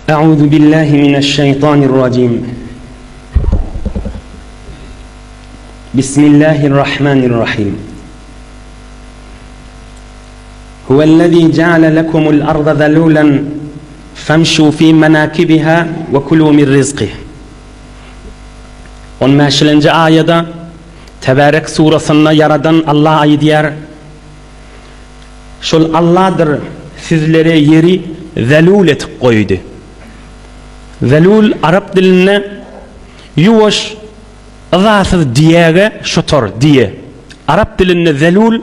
Euzu billahi mineşşeytanirracim. Bismillahirrahmanirrahim. Huvellezî ceale lekumul arda zelûlen famşû fî menâkibiha ve kulû min rizqih. 15. ayada Tebarek surasında yaradan Allah aydiyer. Şol Allah'dır sizlere yeri zelûl etip koydu. Zelûl Arap diline yuvaş ızasız diyege şotor diye. Arap diline zelûl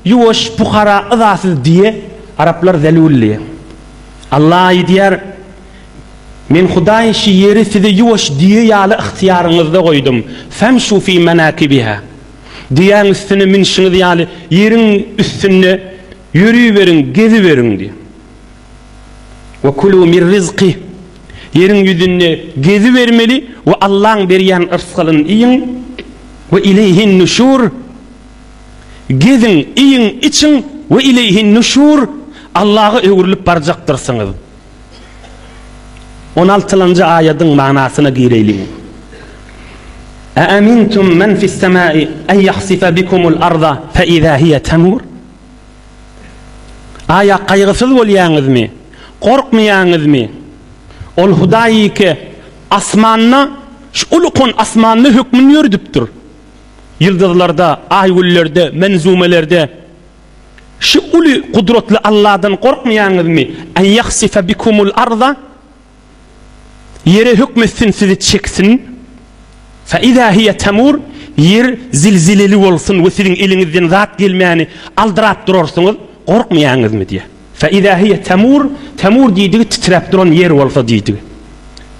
yuvaş bukhara ızasız diye Araplar zelûlliye. Allah aydiyer men Hudaý şi yeri size yuvaş diye ýaly ihtiyarınızda koydum. Femşu fi menakibiha. Diýen üstüne minşiniz ýaly yerin üstüne yürüyüverin, geziverin diye. Ve kulû min rizqih. Yerin yüzünde gezi vermeli ve Allah'ın berýän ırzkyny iýin ve ileyhin nuşur. Gezin, iýin, için ve ileyhin nuşur. Allah'a öwürlüp barjakdyrsyňyz. 16. ayetin manasyna gireýlik. Aamintum men fis semai en yahsifa bikumul arda fe iza hiye temur. Aya kaygısız bolýaňyzmy? Korkmaýaňyzmy? Ol Hudaý ki asmanna şu ulukun asmanny hükmüni ýürüdipdir. Yıldızlarda, aýgullerde, menzumelerde şu ulu kudretli Allah'dan korkmaýaňyzmy? En yahsifa bikumul arda yere hükmetsin sizi çeksin. Fe iza hiye temur yer zilzileli bolsun ve sizin elinizden zat gelmeyeni aldırap durursunuz. Korkmaýaňyzmy diye. Fe iza hiye temur, temur diýdigi titrep duran yer bolsa diýdigi.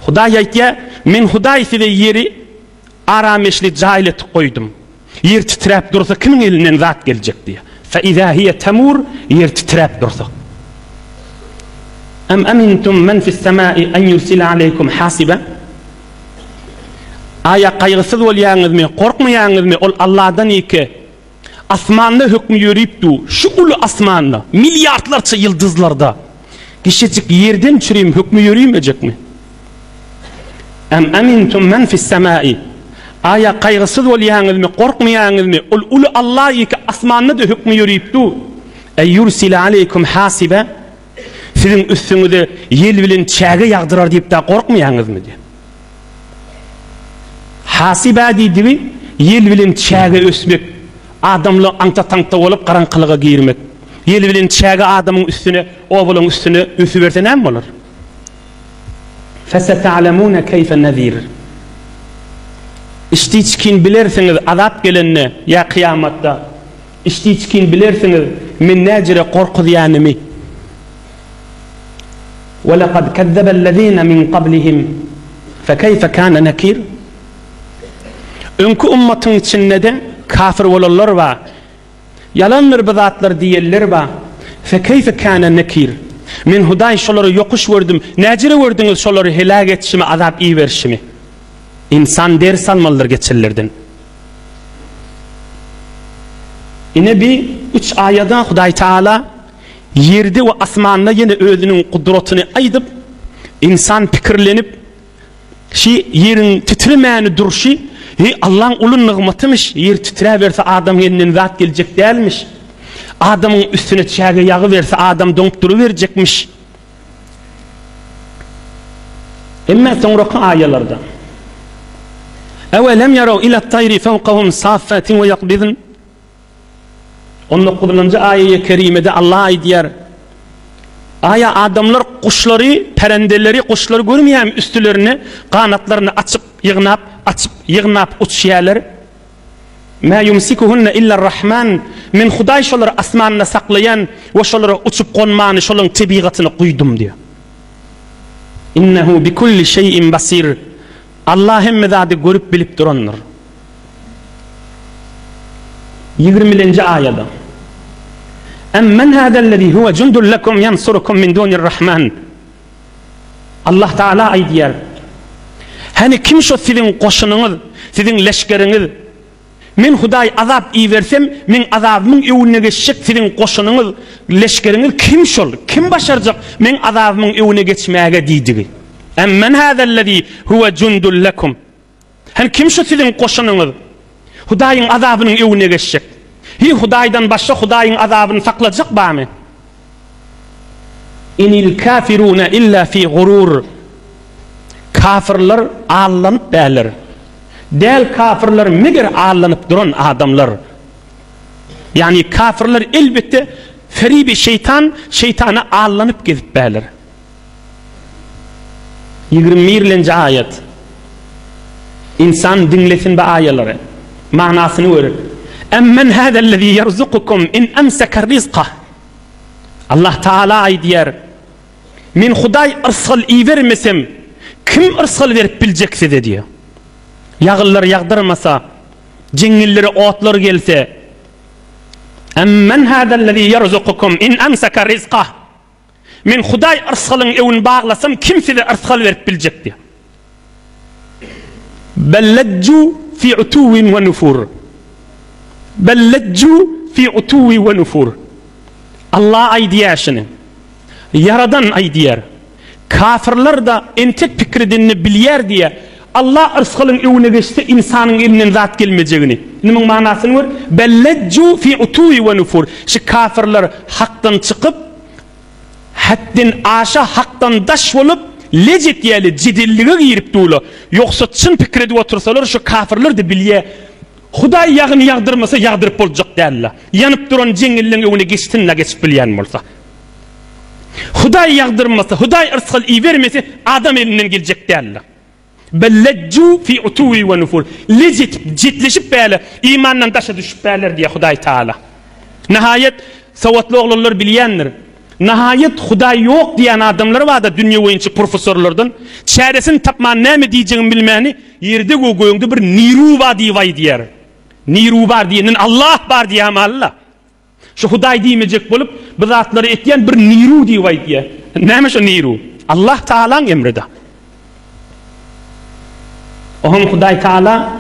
Hudaý aýtýar, men Hudaý size yeri arameşli jaýl etip koydum. Yer titrep dursa kimin elinden zat geljek diye. Fe iza hiye temur yer titrep dursa. Em amintum men fis semai en yursila aleykum hasiba. Aya kaygısız bolýaňyzmy, korkmaýaňyzmy? Ol Allah'dan iki asmanda hükmü yürüyüpdi. Şu ulu asmanda milyardlarca yıldızlarda kişicik yerden çürüyüm hükmü yürüyemeyecek mi? Em amintum men fis semai. Aya kaygısız bolýaňyzmy, korkmaýaňyzmy? Ol ulu Allah iki asmanda da hükmü yürüyüpdi. En yursila aleykum hasiba. Sizin üstüňize yel bilen çäge ýagdyrar diýip de korkmaýaňyzmy diýip. Hasiba diýdi, yel bilen çäge ösmek, adamly aňta-taňta bolup garaňkylyga girmek. Yel bilen çäge adamyň üstüne, obalyň üstüne üsü berse näme bolar? Fesata'lamuna kayfa nazir. İştiçkin bilersiňiz azap gelenne ya kıyamatda. İştiçkin bilersiňiz men näjire korkudýanymy. وَلَقَدْ كَذَّبَ الَّذ۪ينَ مِنْ قَبْلِهِمْ فَكَيْفَ كَانَ نَكِيرٌ. Önkü ummatın içinde de kafir olanlar var. Yalanlar bizatlar diýerler var. فَكَيْفَ كَانَ نَكِيرٌ. Men Hudaý şolary yokuş gördüm. Näjire gördüňiz şolary helak etişimi, azap iýerişimi? İnsan ders almalydyr geçerlerden. Ine bir 3 ayada Hudaý Taala yerde ve asmanda yine özünün kudretini aydıp insan pikirlenip şi yerin titremeyeni duruşu Allah'ın ulun nıgmatımış. Yer titre verse adam yeniden zat gelecek değilmiş. Adamın üstüne çäge yağı verse adam donup duruverecekmiş. Emme sonraki ayelarda evelem yarav ila tayri fevkahum saffatin ve yakbidin. 19. ayet-i kerimede Allah aýdýar. Aya adamlar kuşları, perendeleri, kuşları görmeýärmi üstülerini, kanatlarını açıp yığnap uçýarlar. Ma yumsikuhunna illa rahman. Men Hudaý şolary asmanyna saklayan we şolary uçup gonmany şolaryň tebigatyny guýdum diýär. Innehu bi kulli şeyin basir. Allah hemme zady görüp bilip duranlar. 20. ayada emmen hâdellezî huve cundun lekum yansurukum min dûnirrahman. Allah Teala aýdýar, hani kim şo sizin koşunuňyz, sizin leşkeriňiz? Men Hudaý azap iýersem, men azabymyň öwüne geçecek sizin koşunuňyz, leşkeriňiz kim şol? Kim başarjak men azabymyň öwüne geçmäge diýdi. Emmen hâzellezî huve cundul lekum. Hem kim şu sizin koşununuz? Hudaýyň azabynyň öwüne geçecek. Hi Hudaýdan başga Hudaýyň azabyny saklajak bämi? İnil kafiruna illa fi gurur. Kafirler allanyp bäler. Del kafirler meger allanyp duran adamlar. Yani kafirler elbette feribi şeytana allanyp gezip bäler. 21-nji ayet. İnsan dinlesin bu ayetleri. Manasını öğren. Emmen hâzellezî yerzukukum in emseke rizqah. Allah Teala aydiyer. Min Hudaý ırsal ivermesem kim ırsal verip biljek size diyor. Yağıllar yağdırmasa, cengilleri otlar gelse. Emmen hâzellezî yerzukukum in emseke rizqah. Min Hudaý ırsalın evin bağlasam kim size ırsal verip biljek diyor. Belleccu fi utuvin ve nufur. Belleccu fi utuvi ve nufur. Allah aydiyasını yaradan aydiyer. Kafirler da entek fikredini bilyer diye Allah ırskalın evine geçti insanın elinden zat gelmeyeceğini. Nemin manasını var? Belleccu fi utuvi ve nufur. Şu kafirler haktan çıkıp haddin aşa haktan daş olup lecet yeli cidilliğe girip dolu. Yoksa çın fikredi otursalar şu kafirler de bilye Hudaý yağını yağdırmasa yağdırıp olacak derler. Yanıp duran cengillerin evine geçtinle geçip bilyen olsa. Hudaý yağdırmasa, Hudaý ırskal iyi vermesi adam elinden gelecek derler. Belleccu fi utuvi ve nufur. Lecet citleşip böyle imandan taşa düşüp böyler diye Hudaý Teala. Nihayet savatlı oğullar bilyenler. Nihayet Hudaý yok diyen adamlar var da dünya boyunca profesörlerden. Çaresini tapman ne mi diyeceğini bilmeni yerde goyunda bir niru var diye diyer. Niru var diyenin Allah var diye ama Allah. Şu Hudaý diyemeyecek bulup bu zatları etyen bir niru diye. Neymiş o niru? Allah Teala'nın emride. Ohum Hudaý Teala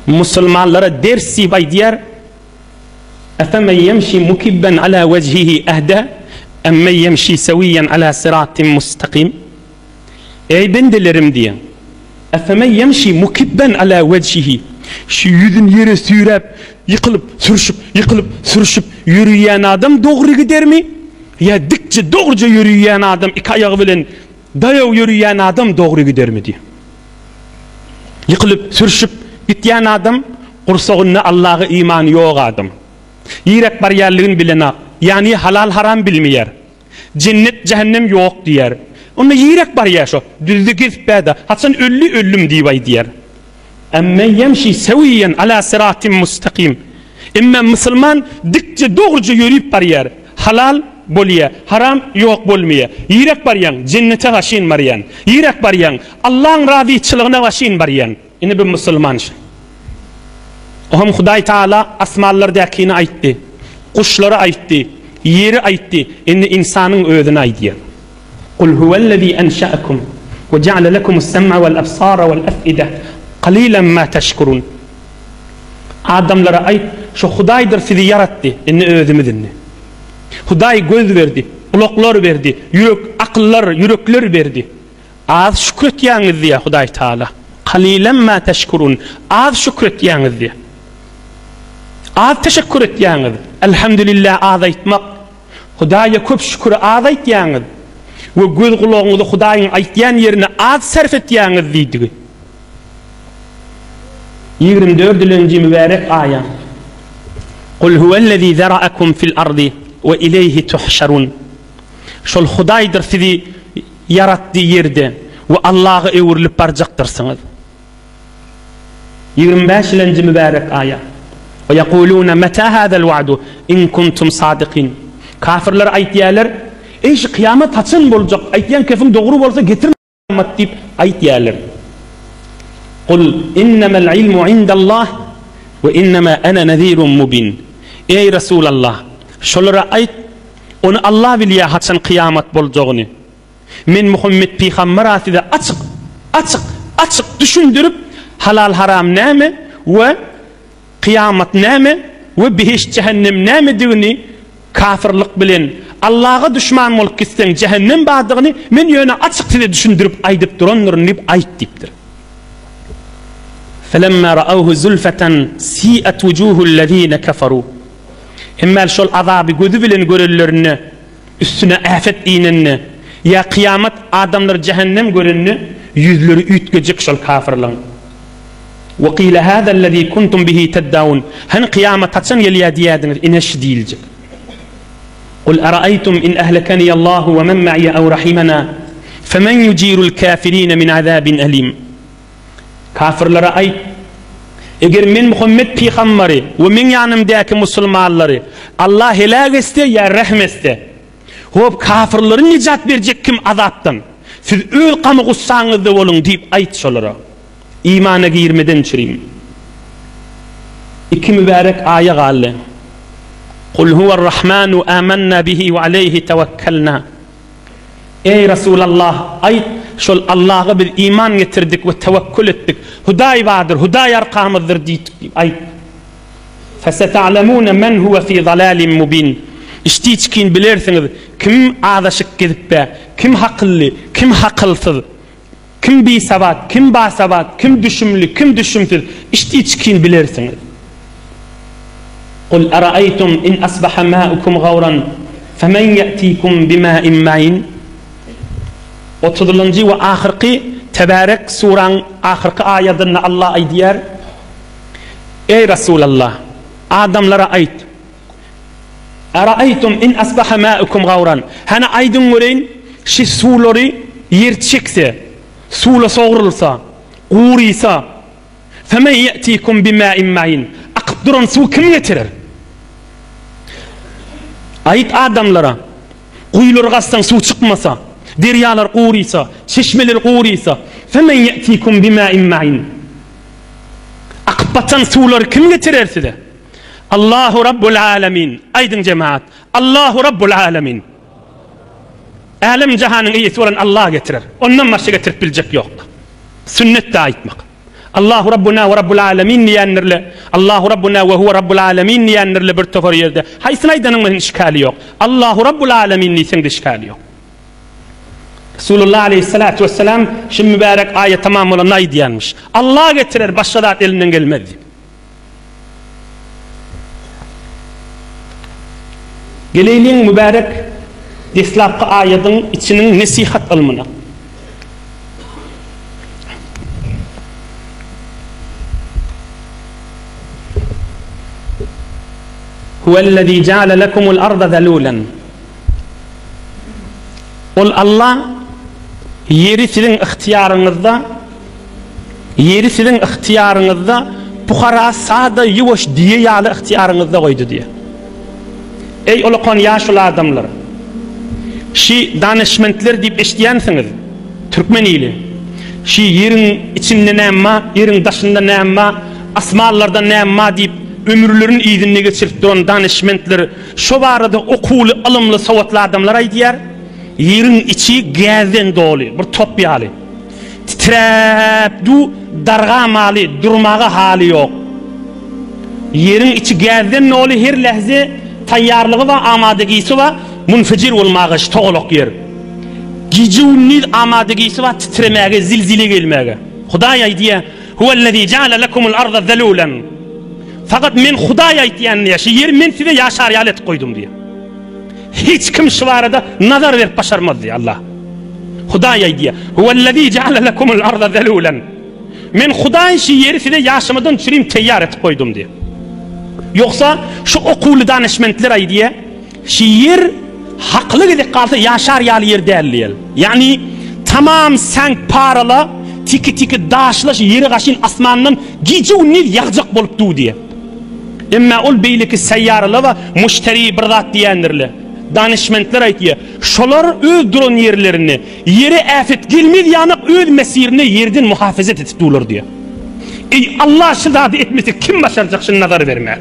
Müslümanlara dersi vay diyer. Efemen yemşi mukibben ala vecihi ehde emme yemşi seviyen ala siratin mustakim. Ey bendelerim diye. Efemen yemşi mukibben ala vecihi. Şu yüzün yere sürüp, yıkılıp, sürüşüp yürüyen adam doğru gider mi? Ya dikçe doğruca yürüyen adam, iki ayağı bilen dayav yürüyen adam doğru gider mi diye. Yıkılıp, sürüşüp gityen adam, kursağında Allah'a iman yok adam. Yirek bariyerliğin bilene, yani halal haram bilmeyer. Cennet, cehennem yok diyer. Onda yirek bariyer şu, düzlük izbede, hatsan ölüm divay diyer. Emme yemşi seviyen ala siratin mustakim. Emme Müslüman dikçe doğruca yürüyüp bariyer. Halal boliye, haram yok bolmaya. Yirek bariyen, cennete vaşin bariyen. Yirek bariyen, Allah'ın razıçılığına vaşin bariyen. Yine bir Müslüman şey. Ohum Hudaý Teala asmallardakini aytdı. Kuşları aytdı. Yeri aytdı. Yine insanın özüne aytdı. Kul huvellezî enşa'akum ve ce'ale lekumus-sem'a vel-absara vel-ef'ide. Qalilan ma teşkurun. Adamlara ayt, şu Hudaý'dır sizi yarattı. Enne özümüzünni. Hudaý göz verdi, kulaklar verdi, yürek, akıllar, yürekler verdi. Az şükretýäňiz diye Hudaý Teala. Qalilan ma teşkurun. Az şükretýäňiz diye. Az teşekkür etýäňiz. Elhamdülillah az aytmak. Hudaýa köp şükür az aytýäňiz. Ve göz kulagyňyzy Hudaýyň aytýan ýerine az sarf etýäňiz diýdi. 24-nji mübarek ayet. Kul huvellezî zara'akum fil ardi ve ileyhi tuhşarun. Şol Hudaýdyr sizi yaratdy ýerde ve Allah'a öwürlüp barjakdyrsyňyz. 25-nji mübarek ayet. Ve yekulûne metâ hâzel va'du in kuntum sadikin. Kafirler aytýarlar, ey şu kıyamet haçan boljak? Aytýan kefin dogry bolsa getirme kıyamet diýip aytýarlar. Kul innemel ilmu indallah ve innema ana nezirun mubin. Ey Resulallah, şolara ayt, onu Allah bilýär haçan kıyamet boljagyny. Men Muhammed peýgamber atyda açık düşündürüp halal haram näme ve kıyamet näme ve behiş cehennem näme diýini kafirlik bilen Allah'a düşman bolup gitsen cehennem badığını men yöne açık tile düşündürüp aydıp duranların deyip ayt deyiptir. فَلَمَّا رَأَوْهُ زُلْفَةً سِيئَتْ وُجُوهُ الَّذ۪ينَ كَفَرُوا Himmel şol azabı gözü bilen görürlerini, üstüne afet iğnenini, ya kıyamet adamlar cehennem görününü, yüzleri ütgecek şol kafirlan. وَقِيلَ هَذَا الَّذ۪ي كُنْتُمْ بِهِ تَدَّعُونَ Hani kıyamet açan geliyor diyediniz, ineş değilecek. قُلْ أَرَأَيْتُمْ إِنْ أَهْلَكَنِيَ اللّٰهُ وَمَنْ مَعِيَ أَوْ رَحِمَنَا فَمَنْ يُجِيرُ الْكَافِر۪ينَ مِنْ عَذَابٍ أَلِيمٍ Kafirlere ayt, eğer men Muhammed peygamberi ve men yanımdaki musulmanları Allah helak etse ya rahmetse, hop kafirlerin nicat verecek kim azaptan? Siz öl qamı qussanızda olun deyip ayt şolara. İmana girmeden çüreyim. İki mübarek ayet galle. Kul huve'r-Rahmanu amanna bihi ve aleyhi tevekkelna. Ey Resulallah, ayt şol Allah'a bir iman getirdik ve tevekkül ettik. Huday vardır, huday arkamızdır deyip ayt. فَسَتَعْلَمُونَ مَنْ هُوَ فِي ضَلَالٍ مُبِينٍ İşte içkin bilirsiniz kim adaşık gidip be, kim hakıllı, kim hakılsız, kim bisabat, kim basabat, kim düşümlü, kim düşümsüz. İşte içkin bilirsiniz. قُلْ أَرَأَيْتُمْ إِنْ أَصْبَحَ مَاءُكُمْ غَوْرًا فَمَنْ يَأْتِيكُمْ بِمَاءٍ مَعِينٍ 30. ve ahirki Tebarek suran ahirki ayetinde Allah aydiyer. Ey Resulallah, adamlara ayt. Ara'aytum in asbaha ma'ukum gawran. Hani aydın göreyin, şu suları yer çekse, suyla soğurulsa, uğriysa, femen ye'tikum bima'in ma'in. Akıp duran su kim getirir? Ayet adamlara, kuyular gazdan su çıkmasa, deryalar uğriysa, çeşmeler uğriysa, femen ye'tikum bima'in ma'in. Akıp batan suları kim getirir size? Allahu Rabbul Alemin. Aydın cemaat. Allahu Rabbul Alemin. Alem cihanın iyisi olan Allah getirir. Ondan başka getirip bilecek yok. Sünnet de aytmak. Allahu Rabbuna ve Rabbul Alemin diyenlerle, Allahu Rabbuna ve huve Rabbul Alemin diyenlerle bir tofor yerde. Haysın aydanın işgali yok. Allahu Rabbul Alemin diyen de işgali yok. Resulullah Aleyhisselatü Vesselam şimdi mübarek ayet tamam olan ay diyenmiş. Allah getirir, başka da elinden gelmez. Geleyliğin mübarek deslapkı ayetin içinin nesihat alımına. Huvellezî ceale lekumul arda zelûlen. Ol Allah yeri sizin ihtiyarınızda bukhara sağda yuvaş diye yağlı ihtiyarınızda koydu diye. Ey olukon yaşlı adamlar, şi danışmentler deyip eşdiyensiniz, Türkmeniyle, şi yerin içinde neyemma, yerin daşında neyemma, asmallarda neyemma deyip ömürlerin iyidini geçirip duran danışmentler, şu barada okulu, alımlı, savatlı adamlar aydiyer, yerin içi gazden dolu, bir top yağlı, titrep du, dargamali, durmağa hali yok. Yerin içi gazden dolu her lehze, tayyarlığı ve amadegisi ve munfecir olmağış toğluk yer. Gicunni amadegisi ve titremeye, zilzile gelmeye. Hudaya diye huvellezî ceale lekumul arda zelûlen. Fakat men Hudaya diyen diye, şu yer men size yaşar yalet koydum diye. Hiç kim şu arada nazar verip başarmaz diye Allah. Hudaya diye huvellezî ceale lekumul arda zelûlen. Men Hudaya şu yeri size yaşamadan çürüyüm teyyar et koydum diye. Yoksa şu okulu danışmentler ay diye şiir haklı gidip kalsa yaşar yalı yer değerli. Yani tamam sen paralı tiki daşlaş yeri kaşın asmanından gici unnil yakacak bolup du diye. Ama ol beyleki seyyarlı ve müşteri birdat diyenlerle danışmentler ay diye şolar öz duran yerlerini yeri afet gelmez yanık öz mesirini yerden muhafazet etip durur diye. Ey Allah şidadı etmesi kim başaracak şu nazar vermeye?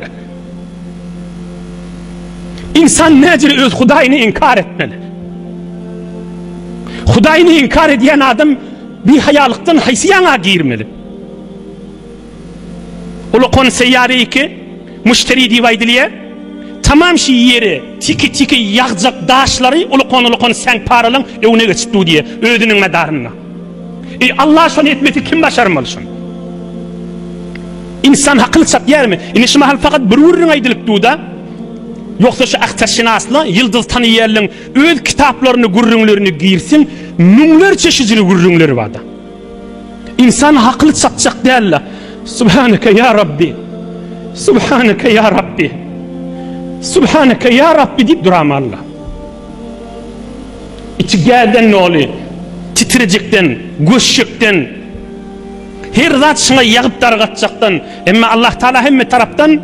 İnsan necir öz Hudayını inkar etmeli. Hudayını inkar ediyen adam bir hayalıktan haysiyana girmeli. Ulu kon seyyare ki müşteri divaydiliye tamam şu yeri tiki yağcak daşları ulu sen paralan evine geçti diye ödünün medarına. Allah şunu etmeti kim başarmalı şunu? İnsan haklı çap yer mi? İnişme hal fakat bir vurun aydılık duda. Yoksa şu ahtaşinasla yıldız tanıyerlin öz kitaplarını gurrunlarını giyirsin numlar çeşitli gurrunları var da. İnsan haklı çapacak derler. Subhaneke ya Rabbi. Subhaneke ya Rabbi. Subhaneke ya Rabbi deyip duram Allah. İçi gelden ne oluyor? Titrecekten, göçecekten, her zat şuna yağıp dargatacaktan, ama Allah Teala hemme taraftan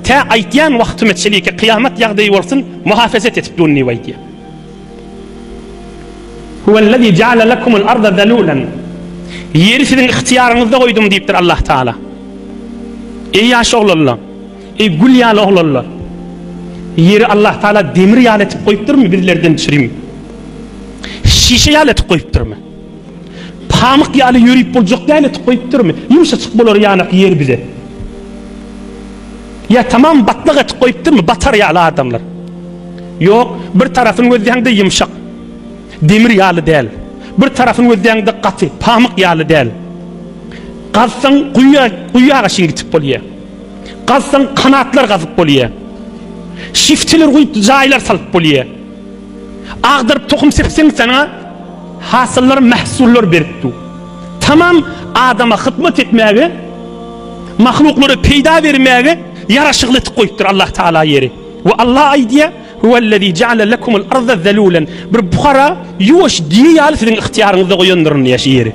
ta aytyan vakti meçeli ki kıyamet yağdığı olsun muhafazet etip dunni vaydiye. Huvellezî ceale lekumul arda zelûlen. Yeri sizin ihtiyarınızda koydum deyiptir Allah Teala. Ey yaş oğlallah, ey gül yağlı oğlallah. Yeri Allah Teala demir yağlı etip koyuptur mu birilerden çürüyüm? Şişe yağlı etip koyuptur mu? Pamuk yağlı yürüyüp bulacak yağlı etip koyuptur mu? Yumuşacık bulur yanık yer bize. Ya tamam batlık etip koyuptur mu? Batar yağlı adamlar. Yok, bir tarafın gözlerinde yumuşak. Demir yağlı değil. Bir tarafın gözlerinde katı, pamuk yağlı değil. Kazsan kuyuya şimdi gitip boluyor. Kazsan kanatlar kazıp boluyor. Şiftiler koyup zaylar salıp boluyor. Ağdırıp tokum sepsen sana hasıllar, mahsullar beriptu. Tamam adama hizmet etmeye, mahlukları peyda vermeye yaraşıklı koyuptur Allah Teala yeri. Ve Allah aydiye huvellezî ceale lekumul arda zelûlen. Bir bukhara yuvaş diye yâlı sizin ihtiyarınızda koyundurun yaşı yeri.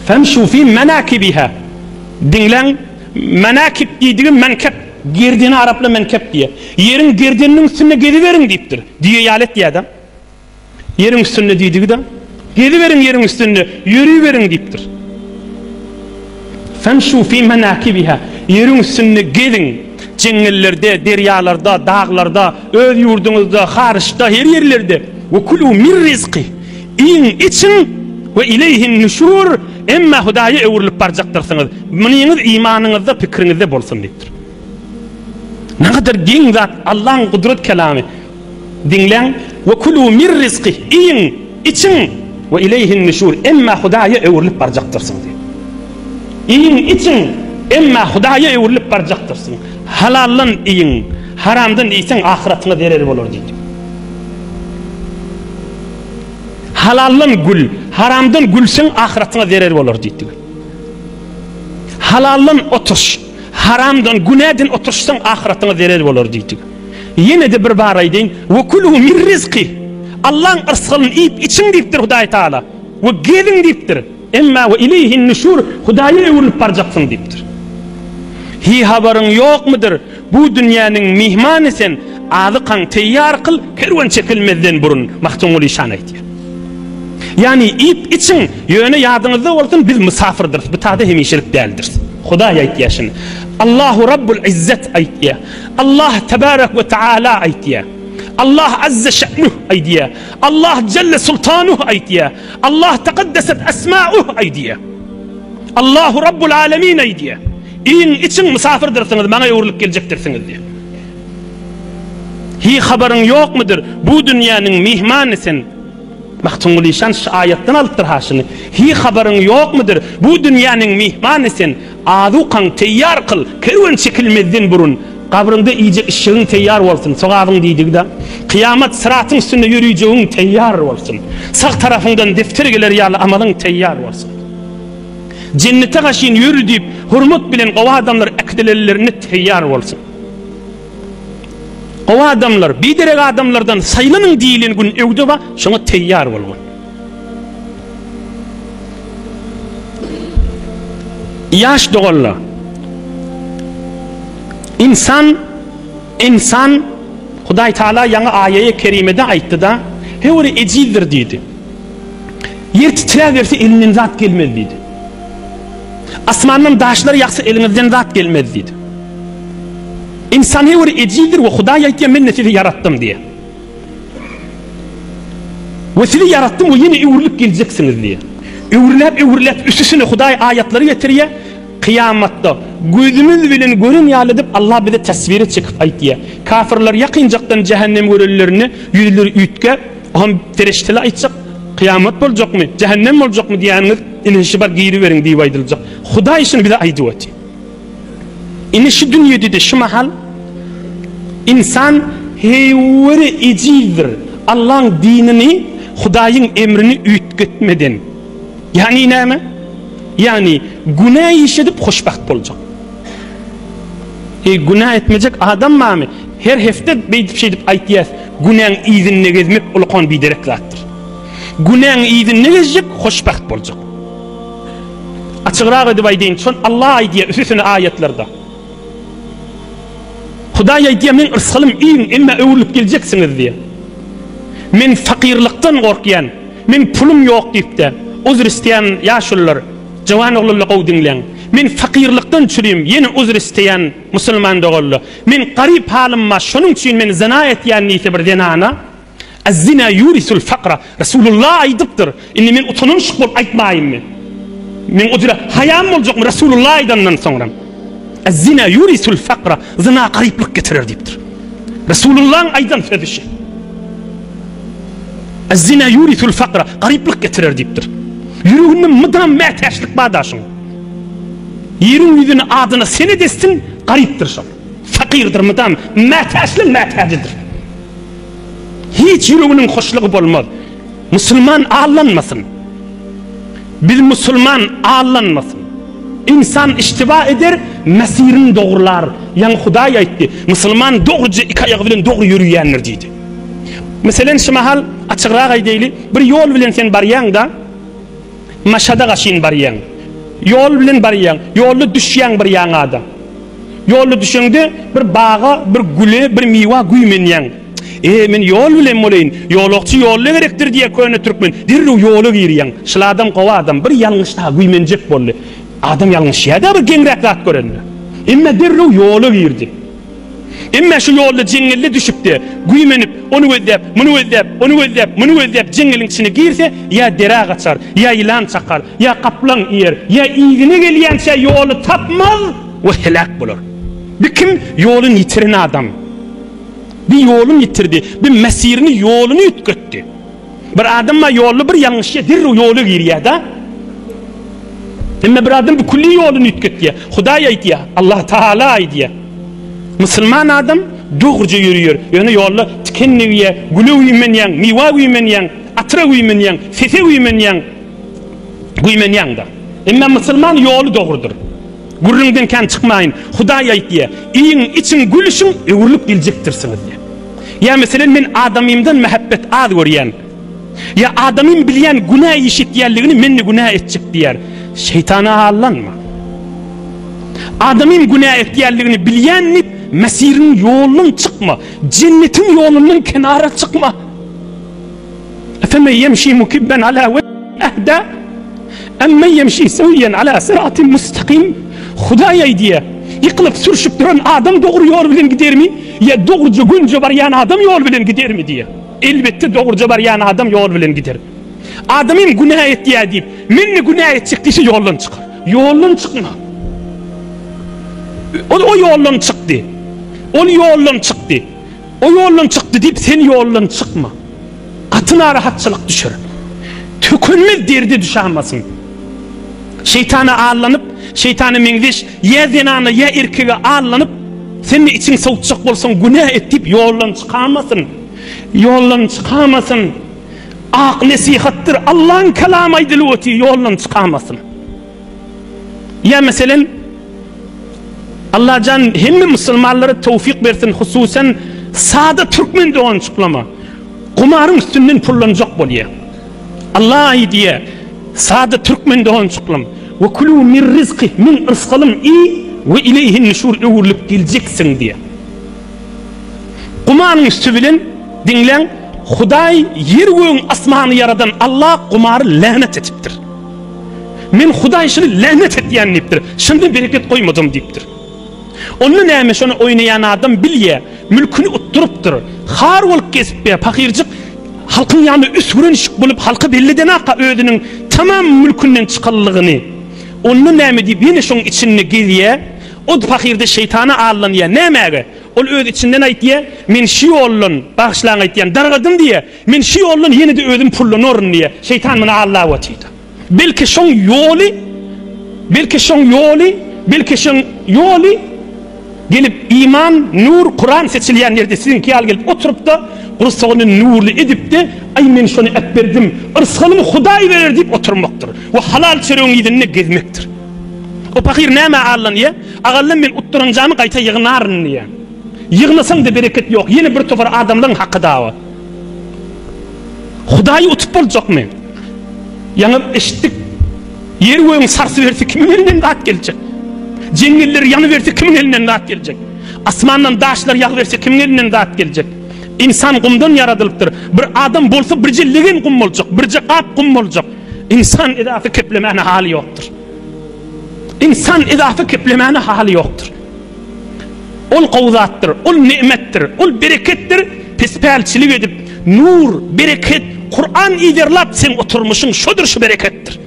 Femşû fî menâkibiha. Dinlen menâkib dediğin menkep. Girdini Arapla menkep diye. Yerin girdinin üstüne geliverin deyiptir. Diye yalet diye adam. Yerin üstüne dediği de geliverin yerin üstüne yürüyüverin deyiptir. Femşû fî menâkibiha. Yerin üstüne gelin. Cengellerde, deryalarda, dağlarda, öz yurdunuzda, harışta, her yerlerde. Ve kulû min rizqi. İyin için ve ileyhin nüşûr. Emma hudaya evrilip baracaktırsınız. Bununuz imanınızda, fikrinizde bolsun deyiptir. Ne kadar gen zat Allah'ın kudret kelamı. Dinlen ve kulû min rizqi. İyin için ve ileyhin nüşûr. Emma hudaya evrilip baracaktırsın diye. İyin için emma hudaya evrilip baracaktırsın. Halallan iyin, haramdan iyisen ahiretine derer olur deydi. Halallan gül, haramdan gülsen ahiretine derer olur deydi. Halallan otuş, haramdan günahdan otursan ahiretine derer olur deydi. Yine de bir bar aydeyin ve kulû min rizqi. Allah'ın rızkını yiyip için deyiptir Hudayi Teala. Ve gelin deyiptir. Emma ve ileyhin nüşûr. Hudaya evrilip baracaksın deyiptir. Hi haberin yok mudur? Bu dünyanın mihmanı sen ağzıkan teyyar kıl, kervan çekilmezden burun mahtumul işan aydiyor. Yani ip için yöne yardımızda olsun biz misafırdırız. Bu tadı hemişilik değildir. Hudaya aydiyor şimdi. Allahu Rabbul İzzet aydiyor. Allah Tebarek ve Teala aydiyor. Allah Azze Şe'nuh aydiyor. Allah Celle Sultanuh aydiyor. Allah Tekaddeset Esma'uh aydiyor. Allahu Rabbul Alemin aydiyor. İyin için misafirdirsiniz, bana yoğurluk gelecektirsiniz diye. Hi haberin yok mudur? Bu dünyanın mihmanısın. Mahtumul İşan şu ayetten alıptır haşını. Hi haberin yok mudur? Bu dünyanın mihmanısın. Adukan teyyar kıl, kervan çekilmezden burun. Kabrında iyice ışığın teyyar olsun. Sokağın deydik de. Kıyamet sıratın üstünde yürüyeceğin teyyar olsun. Sağ tarafından defter gelir yağlı amalın teyyar olsun. Cennete kaşın yürü deyip hurmat bilen o adamlar ekdelelerini teyyar olsun. O adamlar bir direk adamlardan sayılının değilin gün evde var, şuna teyyar olun. Yaş doğalla. İnsan Hudayi Teala yana ayeye kerimede ayttı da hevri ecildir dedi. Yer titrer verse elinden zat gelmez dedi. Asmanın daşları yaksa elinizden zat gelmez dedi. İnsan hevri ecildir ve Hudayi ayttı ben sizi yarattım diye. Ve sizi yarattım ve yine evrilip geleceksiniz diye. Evrilip üstüsüne Hudayi ayetleri getiriyor. kıyamatda gözümüz bilen görün ýaly dip Allah bize tasviri çekip aýtdy. Kafirler yakınjaktan cehennem görellerini yüzleri ütke, hem ferişteler aýtjak, kıyamat boljakmy, cehennem boljakmy diýeniz inişi bar giri beriň diýip aýdyljak. Hudaý şunu bize aýdyp. Ini şu dünýede de şu mahal insan hewri ejildir. Allah'ın dinini, Hudaýyň emrini ütgetmeden. Yani näme? Yani günah işedip hoşbaht boljak. Günah etmeyecek adam mı? Her hefte beýdip şey dip aýtýar. Günahın izinine gezmek ulkan bir direklatdır. Günahın izinine gezecek, hoşbaht boljak. Açıqraaq edip aýdyn, şon Allah aýdýar üstüne ayetlerde. Hudaý aýdýar, men ırsgalym iň, emma öwürlüp geljeksiniz diýe. Men fakirlikten gorkyan, men pulum yok deyip de uzr isteyen yaşlılar, jawan oğullar qowdinglen. Men fakirlikten çürüyüm, yeni uzr isteyen musulman doğullu. Men garip halimma, şunun için men zina etyen niyeti bir denana. Az-zina yurisul faqra. Resulullah aydıptır. Inni men utanmışyk bolup aýtmaýym men. Men uzra hayam boljak mı Resulullah aydandan sonra. Az-zina yurisul faqra. Zina gariplik getirir deyipdir. Resulullah'ın aydan sözü. Az-zina yurisul faqra, gariplik getirir deyipdir. Yüreğinden mıdam mätäşlik badaşın. Yerin yüzüne adını seni destin, gariptir şol. Fakirdir mıdam, mätäçidir. Hiç yüreğinin hoşluğu bolmaz. Müslüman ağlanmasın. Bir Müslüman ağlanmasın. İnsan iştiba eder, mesirini doğrular. Yani Hudaý aýtdy, Müslüman doğruca iki ayağı bilen doğru yürüýändir diýdi. Meselen şu mahal açıqraaq aýdyly, bir yol bilen sen barýaň da maşada gaşyn barýaň. Yol bilen barýaň, ýolda düşýän bir ýaňada. Ýolda düşeňde bir bağa, bir güle, bir miwa güýmenýän. Men yol bilen bolayyn, ýolakçy ýolly gerekdir diýe köne türkmen. Dirrew ýola girýän. Şol adam gowa adam bir ýalňyşda güýmenjek boldy. Adam ýalňyş ýa-da bir geňrek zat görendi. Emma dirrew ýola girdi. Emma şu yolda jengelle düşüpdi. Güýmenip, onu gözläp, muny gözläp, onu gözläp, muny gözläp jengeliň içine girse, ya dera gaçar, ya ilan çakar, ya kaplan yer, ya iyigine gelýänçe ýoly tapmaz we helak bolar. Bir kim ýolun ýitiren adam. Bir ýolun ýitirdi, bir mesirini ýoluny ütgetdi. Bir adam ma ýolly bir ýalňyşa dirrew ýoly girýär-da. Emma bir adam bir kulli ýoluny ütgetdi. Hudaý aýtdy, Allah Taala aýtdy. Müslüman adam doğruca yürüyor. Yani yolda tikenliğe, gülü uymenyen, miva uymenyen, atra uymenyen, fefe uymenyen da. Ama Müslüman yolu doğrudur. Gurrundan kan çıkmayın. Hudaý aýtdy, iň için gülüşün öwürlük geljektirsiniz diye. Ya mesela men adamymdan mehabbet az görýän. Ya adamym bilýän günah işitýänligini menni günah etjek diýer. Şeytana allanma. Adamym günah etýänligini bilýänni mesirin yolundan çıkma, cennetin yolundan kenara çıkma. Efeme yemşi mukibben ala ve ehda, emme yemşi seviyen ala sıratin mustakim. Hudaý aýdýar, yıkılıp sürüşüp duran adam doğru yol bilen gider mi? Ya doğruca günce barýan adam yol bilen gider mi diye. Elbette doğruca barýan adam yol bilen gider. Adamym günah etýär diýip, menni günah etjek diýse yoldan çıkar. Yoldan çıkma. O yoldan çıktı. O yoldan çıktı. O yoldan çıktı deyip sen yoldan çıkma. Atına rahatçılık düşür. Tökünmez derdi düşermesin. Şeytana ağırlanıp, şeytanı mengdeş, ya zenanı ya erkeğe ağırlanıp, senin için soğutacak olsun, günah et deyip yoldan çıkarmasın. Yoldan çıkarmasın. Ak nesihattır, Allah'ın kelamı aydılığıtı yoldan çıkarmasın. Ya mesela, Allah can hemme Müslümanlara tevfik versin, hususen sağda Türkmen doğan çıplama. Kumarın üstünden pullanacak bolýar. Allah aýdýar, sağda Türkmen doğan çıplama. Ve kulû min rizqi, min ırsgalım iyi ve ileyhin nüşur öwürlüp geljeksin diye. Kumarın üstü bilen dinlen, Hudaý yer göň asmany yaradan Allah kumary lanet etipdir. Men Hudaý şunu lanet etýän dipdir. Şundan bereket koymadım dipdir. Onu näme şonu oynayan adam bilýär, mülkünü utturupdyr. Har bolup kesip be, fakirjik halkyň ýanyna üsgüren işik bolup halky belliden aqa özüniň tamam mülkünden çykanlygyny, onu näme diýip ýene şoň içinde gelýär. O fakirde şeytana allanýar. Nämäge? Ol öz içinden aýtýar, men şu ýolun bagşlaň aýtýan dargadym diýe. Men şu ýolun ýene de özüm pullanyr diýe. Şeytan meni Allah watydy. Belki şoň ýoly gelip iman, nur, Kur'an seçilýän ýerde sizin ki al gelip oturup da Kur'anyny nurly edip de ay men şonu etberdim, ırsgymy Hudaý berer diýip oturmakdyr. O halal çöreğin ýedinne gezmekdir. O fakir näme allanýar? Agallan men utturunjamy gaýta ýygnaryn diýär. Ýygnasaň da bereket ýok. Ýene bir tofar adamlaryň haqqy dawa. Hudaý utup boljakmy? Ýanyp eşitdik. Yer göýüň sarsy berse kimin elinden gat geljek? Jengiller ýany berse kimin elinden gat geljek? Asmandan daşlar ýagy berse kimin elinden gat geljek? İnsan gumdan yaradylypdyr. Bir adam bolsa birje legen gum boljak, birje gap gum boljak. İnsan edafy keplemene hali ýokdur. İnsan edafy keplemene hali ýokdur. Ol gowzatdyr, ol nimetdir, ol bereketdir. Pispälçilik edip nur, bereket, Kur'an iderlap sen oturmuşyň şodur şu bereketdir.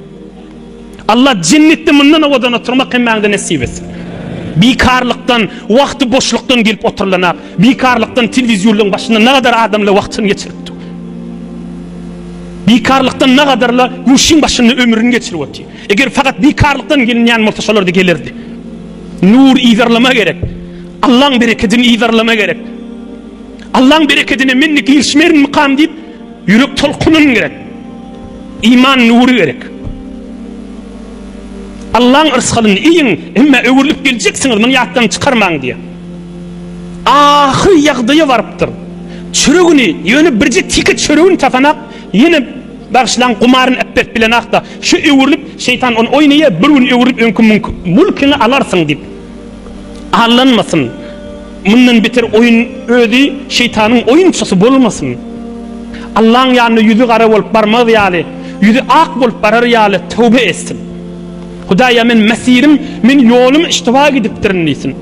Allah cennetde mundan owadan oturmak hemmäňde nasip etsin. Bikarlykdan, wagty boşlukdan gelip oturlanak, bikarlykdan telewizionyň başynda ne kadar adamla wagtyny geçiripdi. Bikarlykdan ne kadarla guşyň başynda ömrüni geçirip otdy. Eger fakat bikarlykdan gelinýän bolsa şolar da gelirdi. Nur iderlama gerek. Allah'ın bereketini idarlama gerek. Allah'ın bereketine minni girişmerin mukam deyip yürek tolkunun gerek. İman nuru gerek. Allah'ın ırskalını iyin emme öwürlüp geleceksiniz bunu yattan çıkarman diye. Ahir yağdaya varıptır. Çürüğünü yönü birce tiki çürüğünü tafanak yine başlan kumarın eppet bilen akta şu öwürlüp şeytan onu oynaya bir gün öwürlüp önkün mülkünü alarsın deyip. Allanmasın. Bundan beter oyun ödü şeytanın oyunçusu bolmasın. Allah'ın yanına yüzü kara bolup barmaz ýaly, yüzü ak bolup barar ýaly tövbe etsin. Hudaýa men mesirim, men ýolum iştiba edipdirin diýsin.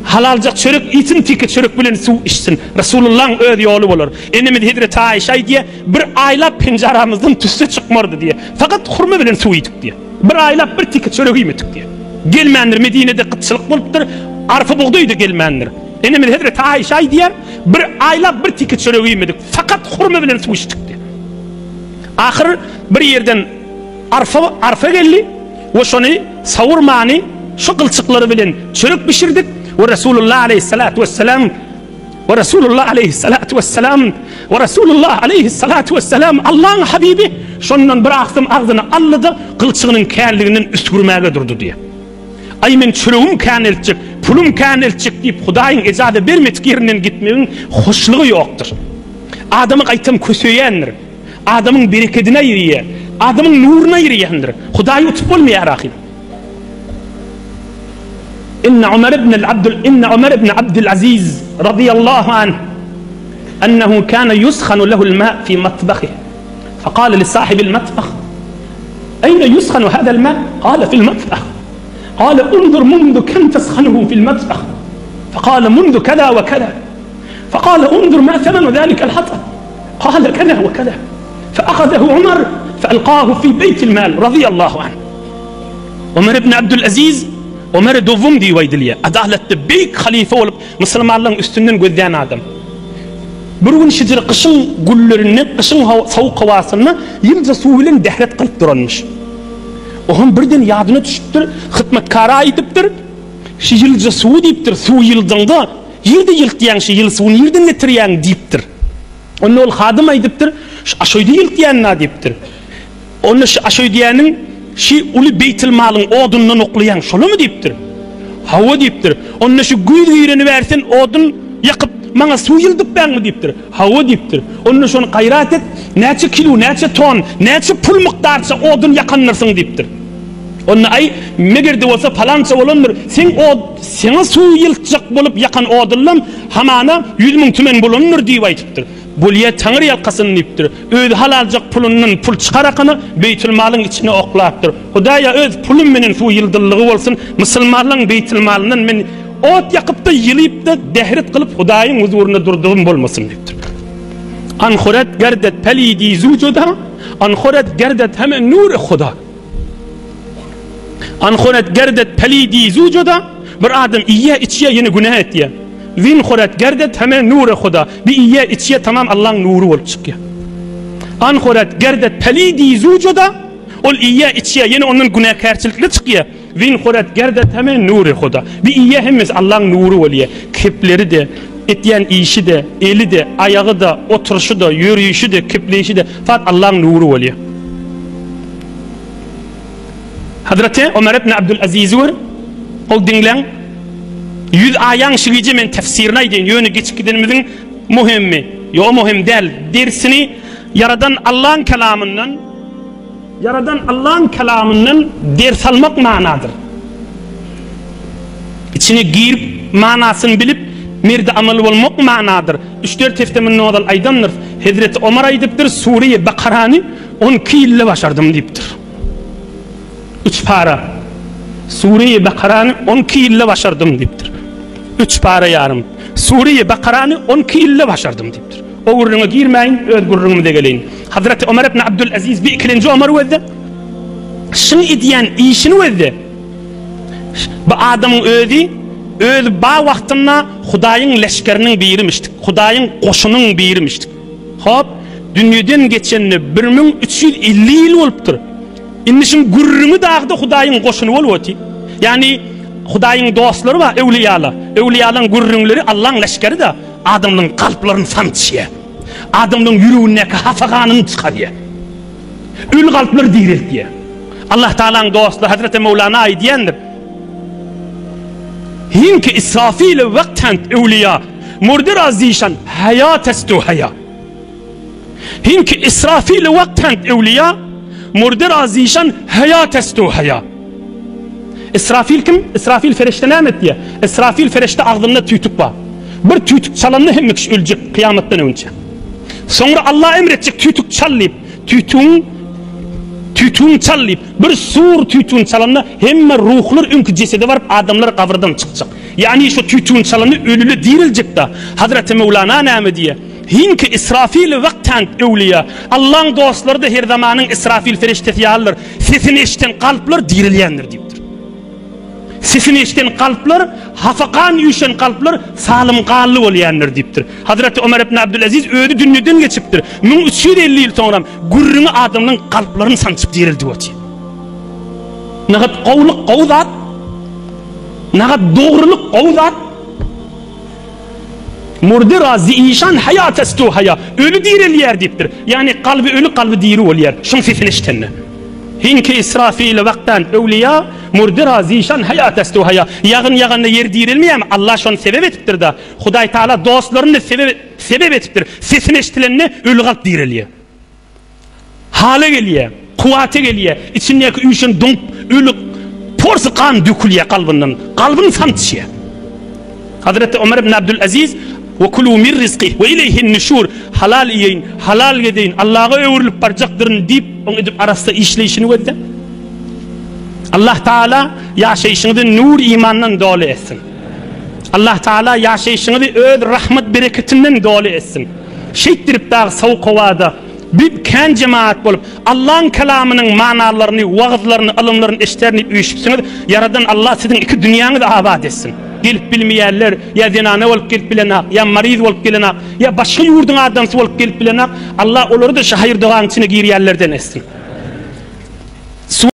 Halalca çörek için tiki çörek bilen suw içsin. Resulullah'ın öz ýoly bolar. Enimiz Hazret Aýşa diýe bir aýlap penjaramyzdan tüsse çykmardy diýe. Fakat hurma bilen suw içdik diýe. Bir aýlap bir tiki çörek ýemedik diýe. Gelmendir Medine'de kıtçılık bolupdyr. Arfa buğdaydı gelmendir. Enimiz Hazret Aýşa diýer bir aýlap bir tiki çörek ýemedik. Fakat hurma bilen suw içdik diýe. Ahir bir yerden arfa geldi. Ve şonu savurmani şu kılçıkları bilen çörek pişirdik. Ve Resulullah aleyhissalatu vesselam Allah'ın habibi şondan bir aksım ağzını alladı kılçığının kârliğinin üstgürmäge durdu diye. Ay men çöreğim kânelçik, pulum kânelçik deyip Hudaýyň ejady bermedik ýerinden gitmegiň hoşlugy ýokdur. Adamy gaýtam kösöýändir. Adamyň bereketine ýerýär. Adamın nuruna yürüyendir. Hudaýy utup bolmaýar ahir. İnne Ömer ibn Abdülaziz radıyallahu anh ennehu kana yuskhanu lehu'l ma' fi matbahihi. Faqala li sahibi'l matbah: "Ayna yuskhanu hada'l ma'?" Qala fi'l matbah. Qala unzur mundu kam tashanuhu fi'l matbah. Faqala mundu kada wa kada. Faqala unzur ma thamanu dhalika al-hatab. Qala kada wa kada. فأخذه عمر فألقاه في بيت المال رضي الله عنه. Ömer ibn Abdülaziz Ömer dovum diýip aýdylýar. Adaletli beyk halife olup musulmanlaryň üstünden gözleyen adam. Bir gün şeýle kışın güllerini, kışın sowuk hawasyny ýylja suw bilen dehret kılıp duranmış. Oğun birden ýadyna düşüpdir, hytmatkara aýdypdyr. Şu ýylja suw diýipdir, suw ýyldığında ýerde ýyltýan şu ýyl suwuny ýerden getirýän diýipdir. Onu ol hadım aýdypdyr. Aşoýdy ýyltýanna diýipdir. Onu aşoýdýanyň şi uly Beytil Malyň odundan oklayan şolumy diýipdir. Hawa diýipdir. Onu şu güýreni bersen odun ýakyp maňa suw ýyldyp berňi diýipdir. Hawa diýipdir. Onu şonu gaýrat et, näçe kilo, näçe ton, näçe pul mykdarça odun ýakanlyrsyň diýipdir. Onu ay megerde bolsa falança bolandyr. Sen seňe suw ýyltjak bolup ýakan odunlam hamana 100 000 tümen bolandyr diýip aýdypdyr. Bulya Tanrı yalkasyny ipdir. Öz halaljak pulundan pul çıkarakany Beytül Malyň içine oklapdyr. Hudaýa öz pulum menen suw ýyldyllygy bolsun, musulmanlaryň Beytül Malyndan men ot ýakyp da ýylyp da dehret kılıp Hudaýyň huzuruna durdugym bolmasyn diýipdir. Anhurat gerdet pelidi zujuda, anhurat gerdet hemen nur Huda. Anxonet gerdet pelidi zucuda bir adam iye içiye yeni günah et diye. Vin xoret gerdet hemen nuru Xuda. Bir iye içiye tamam Allah'ın nuru olup çıkıyor. Anxoret gerdet pelidi zucuda ol iye içiye yeni onun günahkarçılıklı çıkıyor. Vin xoret gerdet hemen nuru Xuda. Bir iye hemiz Allah'ın nuru oluyor. Kipleri de etyen işi de, eli de, ayağı da, oturuşu da, yürüyüşü de, kipleyişi de fat Allah'ın nuru oluyor. Hazreti Ömer ibn Abdülaziz var. O dinlen 100 ayang şigici men tefsirine deyin. Yönü geçik gidenimizin muhimmi. Yo muhim değil. Dersini yaradan Allah'ın kelamından ders almak manadır. İçine girip manasını bilip mirde amel olmak manadır. 3-4 heftemin nodal aydandır. Hazreti Ömer aydıptır Suriye Bakarani 12 yılla başardım deyiptir. 3 para. Suriye Bakarani 12 yılla başardım deyiptir. 3 para yarım. Suriye Bakarani 12 yılla başardım deyiptir. O gurruna girmeyin, öz gurrunumu da geleyin. Hazreti Ömer ibn Abdülaziz bir ikinci Ömer verdi. Şunu ediyen işini verdi. Bu adamın öz bağ vaktında Xudayın leşkerinin birimiştik. Xudayın koşunun birimiştik. Hop, dünyadan geçenini 1350 yıl oluptur. İndi şimdi gurrunu dağda Xudayın koşunu oluyordu. Yani Xudayın dostları var, evliyalar. Evliyaların gurrunları Allah'ın leşkeri de adamın kalplarını sançıya. Adamın yüreğindeki hafakanını çıkarıyor. Ül kalpları diriltiyor. Allah Teala'nın dostları Hazreti Mevlana aydiyendir. Hinki İsrafil vaktent evliya murdir azişan hayat estu haya. Hinki İsrafil vaktent evliya murdir azişan hayat estu haya. İsrafil kim? İsrafil ferişte ne etti? İsrafil ferişte ağzında tüytük var. Bir tüytük çalanını hem kişi ölecek kıyametten önce. Sonra Allah emredecek tüytük çallayıp tüytüğün çallayıp bir sur tüytüğün çalanına hemen ruhlar ünkü cesedi varıp adamlar kavradan çıkacak. Yani şu tüytüğün çalanı ölülü dirilecek da Hazreti Mevlana nâme diye. Hinki İsrafil vaktent evliya Allah'ın dostları da her zamanın İsrafil feriştesi alır. Sesini eşiten kalpler dirilyendir deyiptir. Sesini eşiten kalpler hafakan yüşen kalpler salim kallı olayandır deyiptir. Hazreti Ömer ibn Abdülaziz ödü dünyadan geçiptir. 1350 yıl sonra gurrunu adamın kalplerini sançıp dirildi o diye. Nagat qavlıq qavzat, nagat doğruluk qavzat. Murdi razı işan hayat estu haya. Ölü dirilyer deyiptir. Yani kalbi ölü kalbi diri olyer. Şun sesini eşitenni. Hinki İsrafil vaktan evliya murdi razı işan hayat estu haya. Yağın yer dirilmiyor ama Allah şunu sebep etiptir da. Huday Teala dostlarını sebep etiptir. Sesini eşitilenini ölü kalp diriliyor. Hale geliyor. Kuvvete geliyor. İçindeki üşün donk ölü porsu kan dökülüyor kalbinden. Kalbin santışı. Hazreti Ömer ibn Abdülaziz ve kulu min rizqi ve ileyhin nüşur halal yiyin, halal yedeyin, Allah'a öğürülüp baracaktırın deyip onu edip arasında işleyişini verdi. Allah Teala yaşayışını nur imandan dolu etsin. Allah Teala yaşayışını öz rahmet bereketinden dolu etsin. Şeyttirip dağı soğuk havada bir kan cemaat bolup Allah'ın kelamının manalarını, vaazlarını, alımlarını eşitlerini uyuşupsunuz. Yaradan Allah sizin iki dünyanı da abad etsin. Gelip bilmeyenler ya zinane olup gelip bilenak, ya mariz olup gelenak, ya başka yurdun adamsı olup gelip bilenak. Allah onları da şahir doğan içine gir yerlerden etsin.